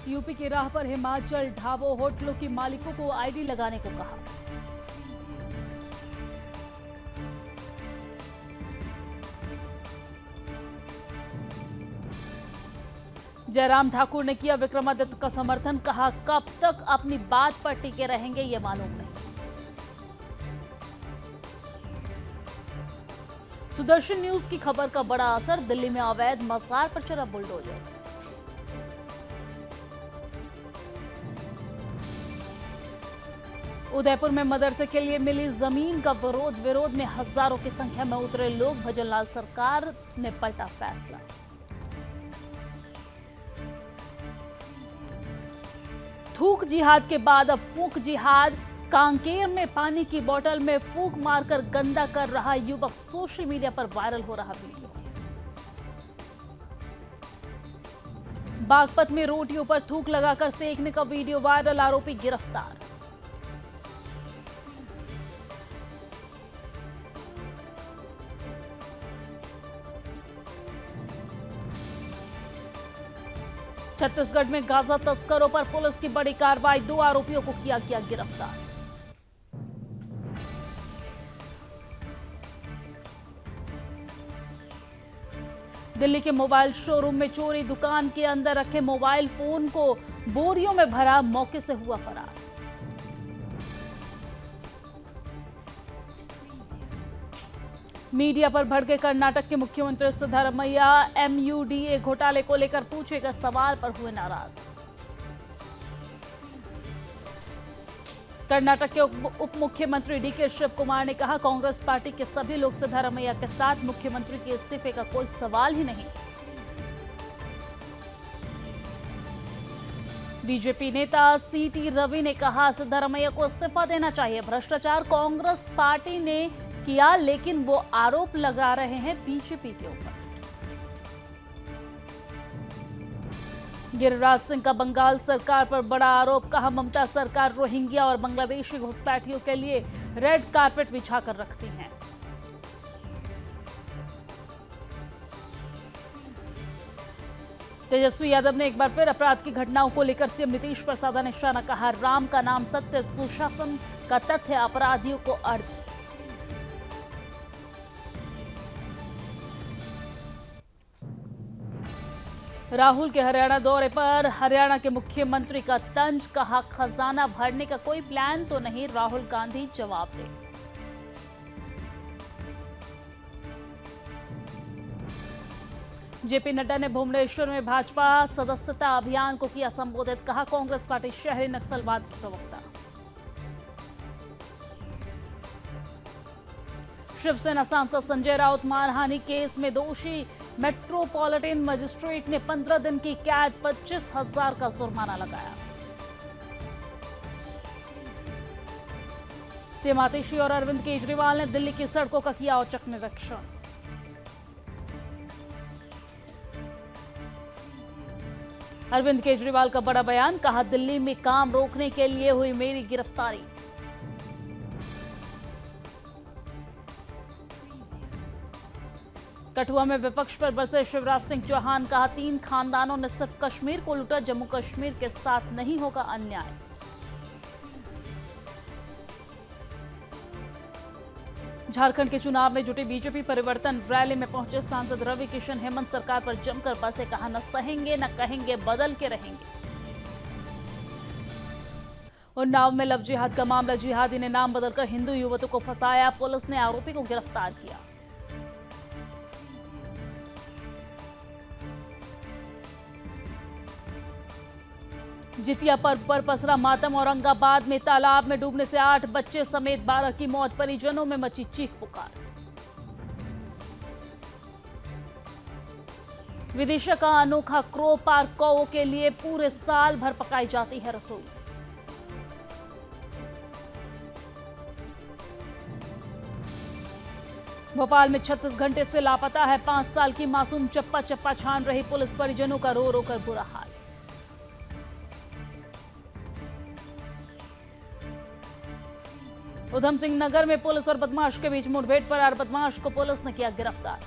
UP की राह पर हिमाचल ढाबों होटलों की मालिकों को आईडी लगाने को कहा। जयराम ठाकुर ने किया विक्रमादित्य का समर्थन, कहा कब तक अपनी बात पर टिके रहेंगे ये मालूम नहीं। सुदर्शन न्यूज की खबर का बड़ा असर, दिल्ली में अवैध मसार पर चला बुलडोजर। उदयपुर में मदरसे के लिए मिली जमीन का विरोध में हजारों की संख्या में उतरे लोग, भजनलाल सरकार ने पलटा फैसला। थूक जिहाद के बाद अब फूक जिहाद, कांकेर में पानी की बोतल में फूंक मारकर गंदा कर रहा युवक, सोशल मीडिया पर वायरल हो रहा वीडियो। बागपत में रोटियों पर थूक लगाकर सेकने का वीडियो वायरल, आरोपी गिरफ्तार। छत्तीसगढ़ में गांजा तस्करों पर पुलिस की बड़ी कार्रवाई, 2 आरोपियों को किया गिरफ्तार। दिल्ली के मोबाइल शोरूम में चोरी, दुकान के अंदर रखे मोबाइल फोन को बोरियों में भरा, मौके से हुआ फरार। मीडिया पर भड़के कर्नाटक के मुख्यमंत्री सिद्धरामैया, MUDA घोटाले को लेकर पूछे गए सवाल पर हुए नाराज। कर्नाटक के उप मुख्यमंत्री DK शिव कुमार ने कहा, कांग्रेस पार्टी के सभी लोग सिद्धरामैया के साथ, मुख्यमंत्री के इस्तीफे का कोई सवाल ही नहीं। बीजेपी नेता CT रवि ने कहा, सिद्धरामैया को इस्तीफा देना चाहिए, भ्रष्टाचार कांग्रेस पार्टी ने किया, लेकिन वो आरोप लगा रहे हैं बीजेपी के ऊपर। गिरिराज सिंह का बंगाल सरकार पर बड़ा आरोप, कहा ममता सरकार रोहिंग्या और बांग्लादेशी घुसपैठियों के लिए रेड कारपेट बिछाकर रखती हैं। तेजस्वी यादव ने एक बार फिर अपराध की घटनाओं को लेकर सीएम नीतीश पर साधा निशाना, कहा राम का नाम सत्य, सुशासन का तथ्य, अपराधियों को अर्थ। राहुल के हरियाणा दौरे पर हरियाणा के मुख्यमंत्री का तंज, कहा खजाना भरने का कोई प्लान तो नहीं, राहुल गांधी जवाब दे। जेपी नड्डा ने भुवनेश्वर में भाजपा सदस्यता अभियान को किया संबोधित, कहा कांग्रेस पार्टी शहरी नक्सलवाद की प्रवक्ता। शिवसेना सांसद संजय राउत मानहानि केस में दोषी, मेट्रोपॉलिटन मजिस्ट्रेट ने 15 दिन की कैद, 25,000 का जुर्माना लगाया। सीएम आतिशी और अरविंद केजरीवाल ने दिल्ली की सड़कों का किया औचक निरीक्षण। अरविंद केजरीवाल का बड़ा बयान, कहा दिल्ली में काम रोकने के लिए हुई मेरी गिरफ्तारी। कठुआ में विपक्ष पर बरसे शिवराज सिंह चौहान, कहा 3 खानदानों ने सिर्फ कश्मीर को लूटा, जम्मू कश्मीर के साथ नहीं होगा अन्याय। झारखंड के चुनाव में जुटी बीजेपी, परिवर्तन रैली में पहुंचे सांसद रवि किशन, हेमंत सरकार पर जमकर बरसे, कहा न सहेंगे न कहेंगे, बदल के रहेंगे। उन्नाव में लव जिहाद का मामला, जिहादी ने नाम बदलकर हिंदू युवकों को फंसाया, पुलिस ने आरोपी को गिरफ्तार किया। जितिया पर्व पर पसरा मातम, औरंगाबाद में तालाब में डूबने से 8 बच्चे समेत 12 की मौत, परिजनों में मची चीख पुकार। विदिशा का अनोखा क्रो पार्क, कौओं के लिए पूरे साल भर पकाई जाती है रसोई। भोपाल में 36 घंटे से लापता है 5 साल की मासूम, चप्पा चप्पा छान रही पुलिस, परिजनों का रो रो कर बुरा हाल। उधम सिंह नगर में पुलिस और बदमाश के बीच मुठभेड़, फरार बदमाश को पुलिस ने किया गिरफ्तार।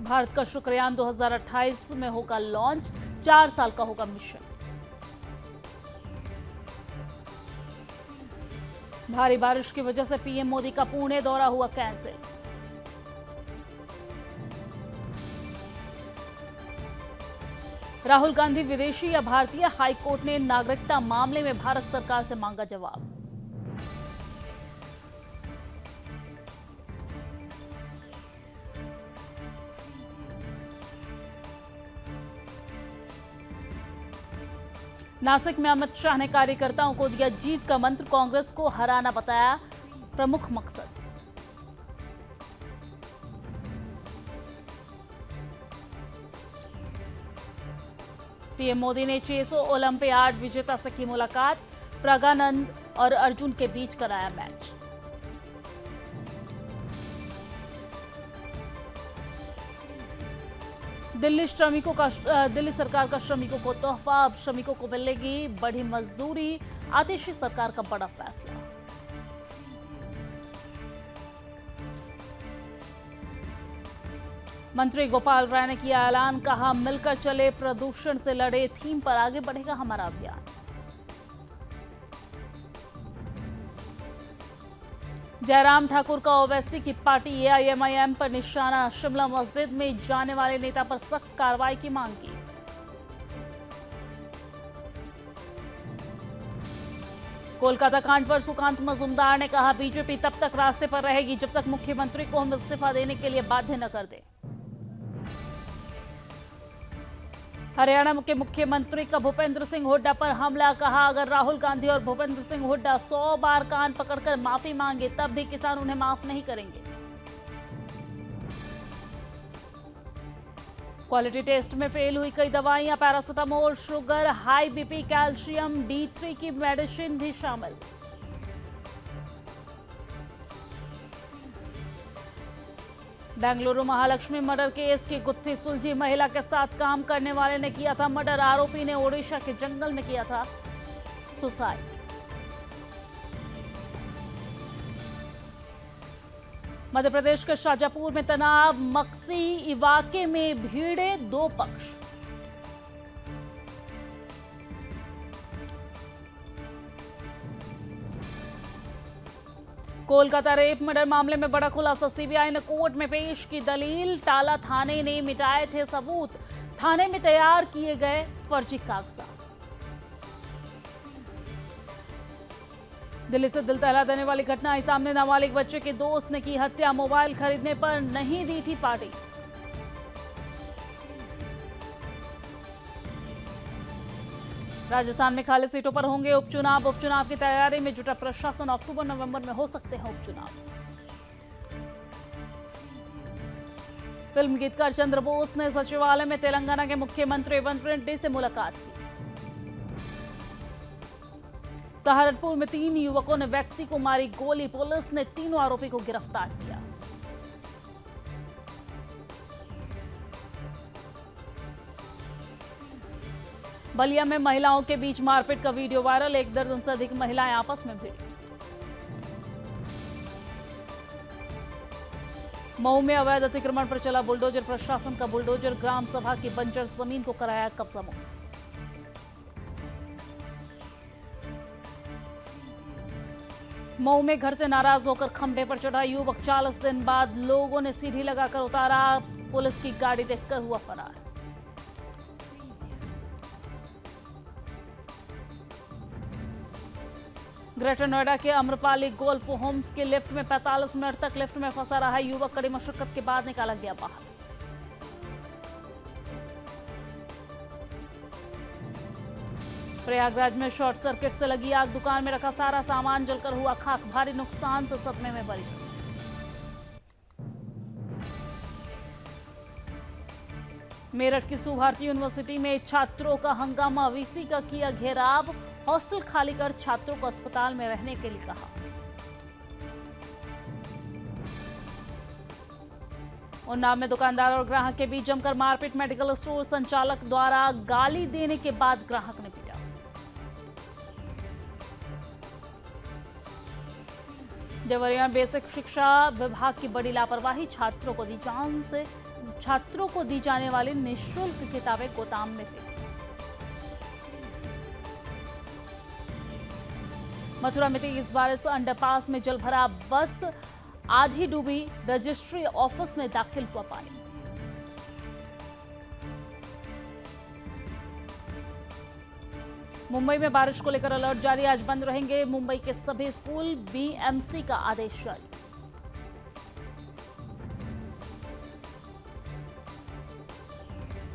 भारत का शुक्रयान 2028 में होगा लॉन्च, 4 साल का होगा मिशन। भारी बारिश की वजह से पीएम मोदी का पुणे दौरा हुआ कैंसिल। राहुल गांधी विदेशी या भारतीय, हाईकोर्ट ने नागरिकता मामले में भारत सरकार से मांगा जवाब। नासिक में अमित शाह ने कार्यकर्ताओं को दिया जीत का मंत्र, कांग्रेस को हराना बताया प्रमुख मकसद। पीएम मोदी ने चेसो ओलंपियाड विजेता से की मुलाकात, प्रज्ञानंद और अर्जुन के बीच कराया मैच। दिल्ली सरकार का श्रमिकों को तोहफा, अब श्रमिकों को मिलेगी बढ़ी मजदूरी, आतिशी सरकार का बड़ा फैसला। मंत्री गोपाल राय ने किया ऐलान, कहा मिलकर चले प्रदूषण से लड़े थीम पर आगे बढ़ेगा हमारा अभियान। जयराम ठाकुर का ओवैसी की पार्टी एआईएमआईएम पर निशाना, शिमला मस्जिद में जाने वाले नेता पर सख्त कार्रवाई की मांग की। कोलकाता कांड पर सुकांत मजूमदार ने कहा, बीजेपी तब तक रास्ते पर रहेगी जब तक मुख्यमंत्री को हम इस्तीफा देने के लिए बाध्य न कर दे। हरियाणा के मुख्यमंत्री का भूपेंद्र सिंह हुड्डा पर हमला, कहा अगर राहुल गांधी और भूपेंद्र सिंह हुड्डा 100 बार कान पकड़कर माफी मांगे तब भी किसान उन्हें माफ नहीं करेंगे। क्वालिटी टेस्ट में फेल हुई कई दवाइयां, paracetamol, sugar, high BP, calcium D3 की मेडिसिन भी शामिल। बेंगलुरु महालक्ष्मी मर्डर केस की गुत्थी सुलझी, महिला के साथ काम करने वाले ने किया था मर्डर, आरोपी ने ओडिशा के जंगल में किया था सुसाइड। मध्य प्रदेश के शाजापुर में तनाव, मक्सी इलाके में भीड़े दो पक्ष। कोलकाता रेप मर्डर मामले में बड़ा खुलासा, सीबीआई ने कोर्ट में पेश की दलील, टाला थाने ने मिटाए थे सबूत, थाने में तैयार किए गए फर्जी कागजात। दिल्ली से दिल दहला देने वाली घटना आई सामने, नाबालिग बच्चे के दोस्त ने की हत्या, मोबाइल खरीदने पर नहीं दी थी पार्टी। राजस्थान में खाली सीटों पर होंगे उपचुनाव, उपचुनाव की तैयारी में जुटा प्रशासन, अक्टूबर नवंबर में हो सकते हैं उपचुनाव। फिल्म गीतकार चंद्र बोस ने सचिवालय में तेलंगाना के मुख्यमंत्री रेवंत रेड्डी से मुलाकात की। सहारनपुर में 3 युवकों ने व्यक्ति को मारी गोली, पुलिस ने तीनों आरोपी को गिरफ्तार किया। बलिया में महिलाओं के बीच मारपीट का वीडियो वायरल, 1 दर्जन से अधिक महिलाएं आपस में भिड़ी। मऊ में अवैध अतिक्रमण पर चला बुलडोजर, प्रशासन का बुलडोजर, ग्राम सभा की बंजर जमीन को कराया कब्जा मुक्त। मऊ में घर से नाराज होकर खंभे पर चढ़ा युवक, 40 दिन बाद लोगों ने सीढ़ी लगाकर उतारा, पुलिस की गाड़ी देखकर हुआ फरार। ग्रेटर नोएडा के अम्रपाली गोल्फ होम्स के लिफ्ट में 45 मिनट तक लिफ्ट में फंसा रहा युवक, कड़ी मशक्कत के बाद निकाला गया बाहर। प्रयागराज में शॉर्ट सर्किट से लगी आग, दुकान में रखा सारा सामान जलकर हुआ खाक, भारी नुकसान से सदमे में पड़ी। मेरठ की सुभारती यूनिवर्सिटी में छात्रों का हंगामा, वीसी का किया घेराव, हॉस्टल खाली कर छात्रों को अस्पताल में रहने के लिए कहा। उन्नाव में दुकानदार और ग्राहक के बीच जमकर मारपीट, मेडिकल स्टोर संचालक द्वारा गाली देने के बाद ग्राहक ने पीटा। देवरिया में बेसिक शिक्षा विभाग की बड़ी लापरवाही, छात्रों को दी जान से छात्रों को दी जाने वाली निःशुल्क किताबें गोदाम में फेंकी। मथुरा में तेज बारिश, अंडरपास में जल भरा, बस आधी डूबी, रजिस्ट्री ऑफिस में दाखिल हुआ पानी। मुंबई में बारिश को लेकर अलर्ट जारी, आज बंद रहेंगे मुंबई के सभी स्कूल, बीएमसी का आदेश जारी।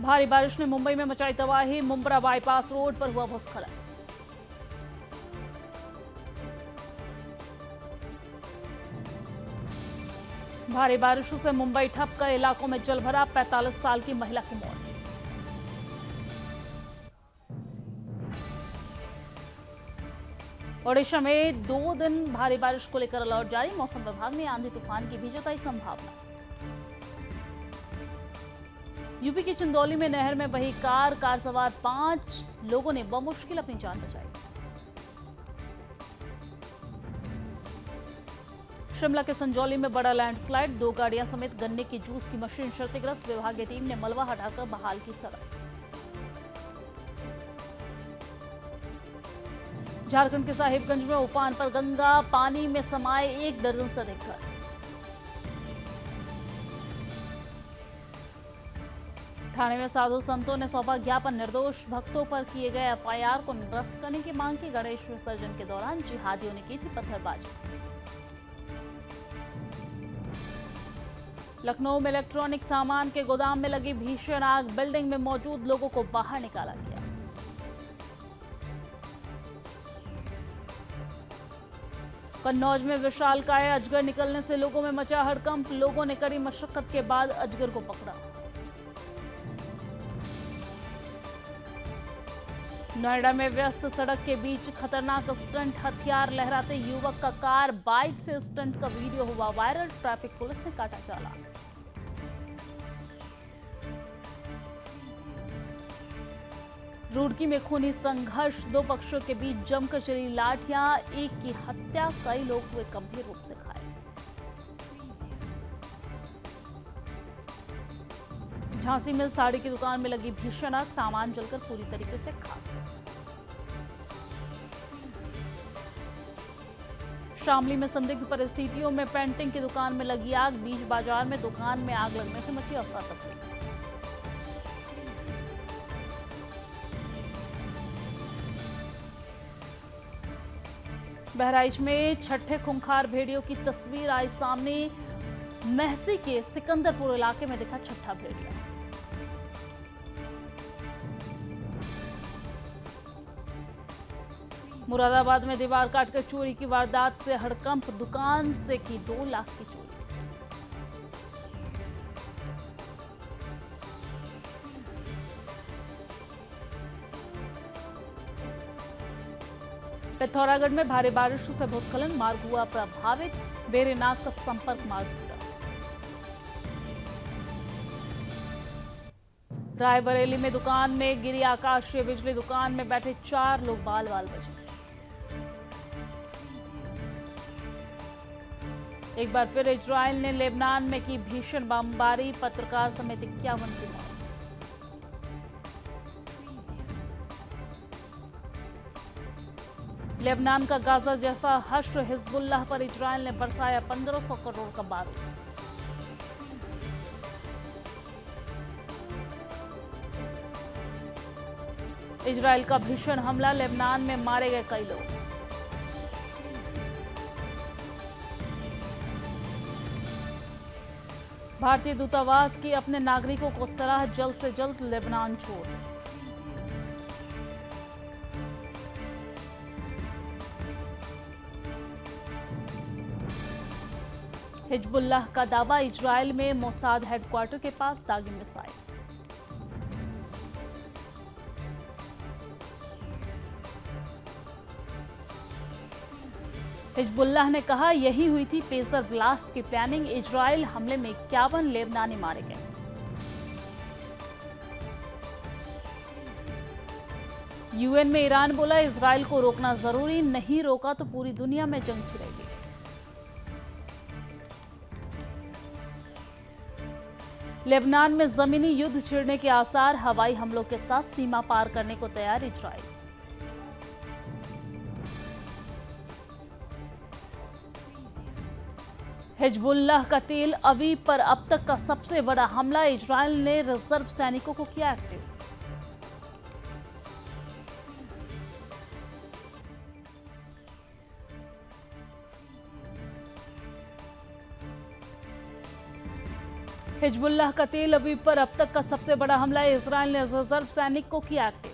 भारी बारिश ने मुंबई में मचाई तबाही, मुंब्रा बाईपास रोड पर हुआ भूस्खलन। भारी बारिशों से मुंबई ठप, कई इलाकों में जल भरा, 45 साल की महिला की मौत। ओडिशा में 2 दिन भारी बारिश को लेकर अलर्ट जारी, मौसम विभाग ने आंधी तूफान की भी जताई संभावना। यूपी की चंदौली में नहर में बही कार सवार 5 लोगों ने बमुश्किल अपनी जान बचाई। शिमला के संजौली में बड़ा लैंडस्लाइड, 2 गाड़ियां समेत गन्ने की जूस की मशीन क्षतिग्रस्त, विभागीय टीम ने मलबा हटाकर बहाल की सड़क। झारखंड के साहिबगंज में उफान पर गंगा, पानी में समाये 1 दर्जन से अधिक घर। ठाणे में साधु संतों ने सौंपा ज्ञापन, निर्दोष भक्तों पर किए गए एफआईआर को निरस्त करने की मांग की। गणेश विसर्जन के दौरान जिहादियों ने की थी पत्थरबाजी। लखनऊ में इलेक्ट्रॉनिक सामान के गोदाम में लगी भीषण आग, बिल्डिंग में मौजूद लोगों को बाहर निकाला गया। कन्नौज में विशालकाय अजगर निकलने से लोगों में मचा हड़कंप, लोगों ने कड़ी मशक्कत के बाद अजगर को पकड़ा। नोएडा में व्यस्त सड़क के बीच खतरनाक स्टंट, हथियार लहराते युवक का कार बाइक से स्टंट का वीडियो हुआ वायरल, ट्रैफिक पुलिस ने काटा चालान। रुड़की में खूनी संघर्ष, 2 पक्षों के बीच जमकर चली लाठियां, एक की हत्या, कई लोग हुए गंभीर रूप से घायल। झांसी में साड़ी की दुकान में लगी भीषण आग, सामान जलकर पूरी तरीके से खाक। शामली में संदिग्ध परिस्थितियों में पेंटिंग की दुकान में लगी आग, बीच बाजार में दुकान में आग लगने से मची अफरा तफरी। बहराइच में छठे खूंखार भेड़ियों की तस्वीर आई सामने, महसी के सिकंदरपुर इलाके में दिखा छठा भेड़िया। मुरादाबाद में दीवार काटकर चोरी की वारदात से हड़कंप, दुकान से की 2 लाख की चोरी। पिथौरागढ़ में भारी बारिश से भूस्खलन, मार्ग हुआ प्रभावित, बेरीनाग का संपर्क मार्ग टूटा। रायबरेली में दुकान में गिरी आकाशीय बिजली, दुकान में बैठे 4 लोग बाल बचे। एक बार फिर इजराइल ने लेबनान में की भीषण बमबारी, पत्रकार समेत 51 की मौत। लेबनान का गाजा जैसा हश्र, हिजबुल्लाह पर इजराइल ने बरसाया 1500 करोड़ का बारूद। इजराइल का भीषण हमला, लेबनान में मारे गए कई लोग। भारतीय दूतावास की अपने नागरिकों को सलाह, जल्द से जल्द लेबनान छोड़। हिजबुल्लाह का दावा, इजराइल में मोसाद हेडक्वार्टर के पास दागी मिसाइल। हिजबुल्लाह ने कहा यही हुई थी पेसर ब्लास्ट की प्लानिंग, इजराइल हमले में 51 लेबनानी मारे गए। यूएन में ईरान बोला इजराइल को रोकना जरूरी, नहीं रोका तो पूरी दुनिया में जंग छिड़ेगी। लेबनान में जमीनी युद्ध छिड़ने के आसार, हवाई हमलों के साथ सीमा पार करने को तैयार इजराइल। हिजबुल्लाह का तेल अवीव पर अब तक का सबसे बड़ा हमला, इजराइल ने रिजर्व सैनिकों को किया एक्टिव। हिजबुल्लाह का तेल अवीव पर अब तक का सबसे बड़ा हमला, इजराइल ने रिजर्व सैनिक को किया एक्टिव।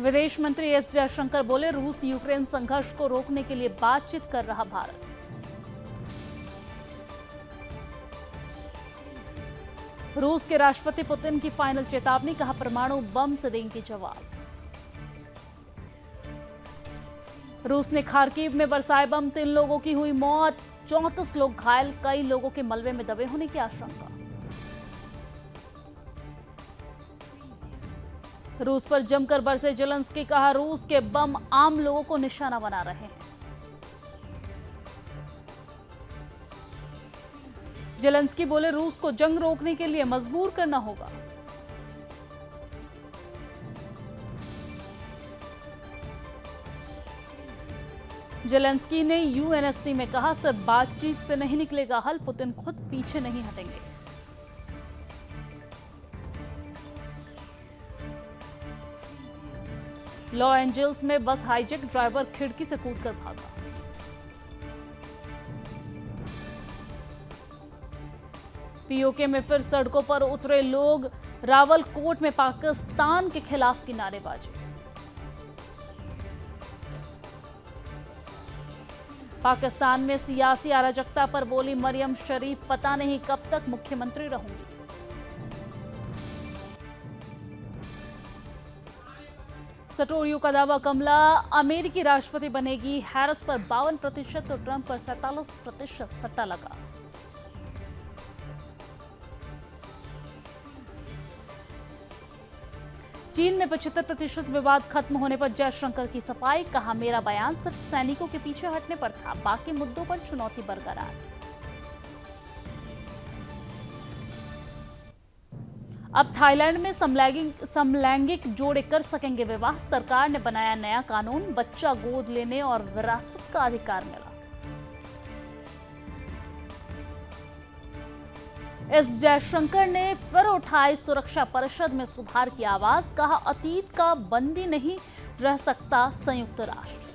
विदेश मंत्री एस जयशंकर बोले, रूस यूक्रेन संघर्ष को रोकने के लिए बातचीत कर रहा भारत। रूस के राष्ट्रपति पुतिन की फाइनल चेतावनी, कहा परमाणु बम से देंगे जवाब। रूस ने खार्किव में बरसाए बम, 3 लोगों की हुई मौत, 34 लोग घायल, कई लोगों के मलबे में दबे होने की आशंका। रूस पर जमकर बरसे जेलेंस्की, कहा रूस के बम आम लोगों को निशाना बना रहे हैं। जेलेंस्की बोले, रूस को जंग रोकने के लिए मजबूर करना होगा। जेलेंस्की ने यूएनएससी में कहा, सिर्फ बातचीत से नहीं निकलेगा हल, पुतिन खुद पीछे नहीं हटेंगे। लॉस एंजल्स में बस हाईजैक, ड्राइवर खिड़की से कूदकर भागा। पीओके में फिर सड़कों पर उतरे लोग, रावलकोट में पाकिस्तान के खिलाफ की नारेबाजी। पाकिस्तान में सियासी अराजकता पर बोली मरियम शरीफ, पता नहीं कब तक मुख्यमंत्री रहूंगी। सटोरियो का दावा, कमला अमेरिकी राष्ट्रपति बनेगी। हैरिस पर 52% तो ट्रंप पर 47% सट्टा लगा। चीन में 75% विवाद खत्म होने पर जयशंकर की सफाई, कहा मेरा बयान सिर्फ सैनिकों के पीछे हटने पर था, बाकी मुद्दों पर चुनौती बरकरार। अब थाईलैंड में समलैंगिक जोड़े कर सकेंगे विवाह, सरकार ने बनाया नया कानून, बच्चा गोद लेने और विरासत का अधिकार मिला। एस जयशंकर ने फिर उठाई सुरक्षा परिषद में सुधार की आवाज, कहा अतीत का बंदी नहीं रह सकता संयुक्त राष्ट्र।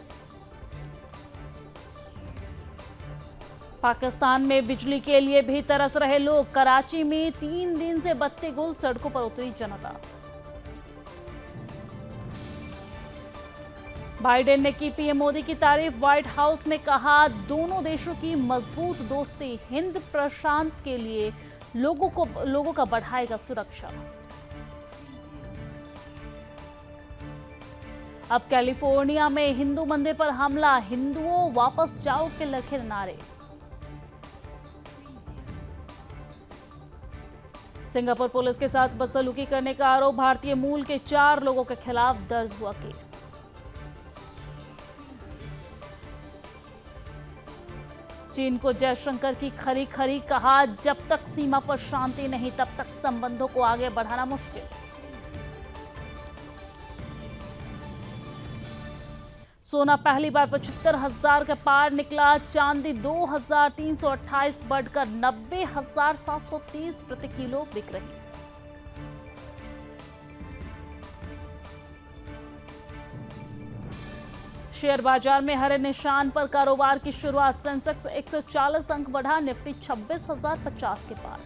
पाकिस्तान में बिजली के लिए भी तरस रहे लोग, कराची में 3 दिन से बत्ती गुल, सड़कों पर उतरी जनता। बाइडेन ने की पीएम मोदी की तारीफ, व्हाइट हाउस में कहा दोनों देशों की मजबूत दोस्ती हिंद प्रशांत के लिए लोगों का बढ़ाएगा सुरक्षा। अब कैलिफोर्निया में हिंदू मंदिर पर हमला, हिंदुओं वापस जाओ के लखे नारे। सिंगापुर पुलिस के साथ बदसलूकी करने का आरोप, भारतीय मूल के 4 लोगों के खिलाफ दर्ज हुआ केस। चीन को जयशंकर की खरी कहा, जब तक सीमा पर शांति नहीं तब तक संबंधों को आगे बढ़ाना मुश्किल। सोना पहली बार 75,000 के पार निकला, चांदी 2,328 बढ़कर 90,730 प्रति किलो बिक रही। शेयर बाजार में हरे निशान पर कारोबार की शुरुआत, सेंसेक्स 140 अंक बढ़ा, निफ्टी 26,050 के पार।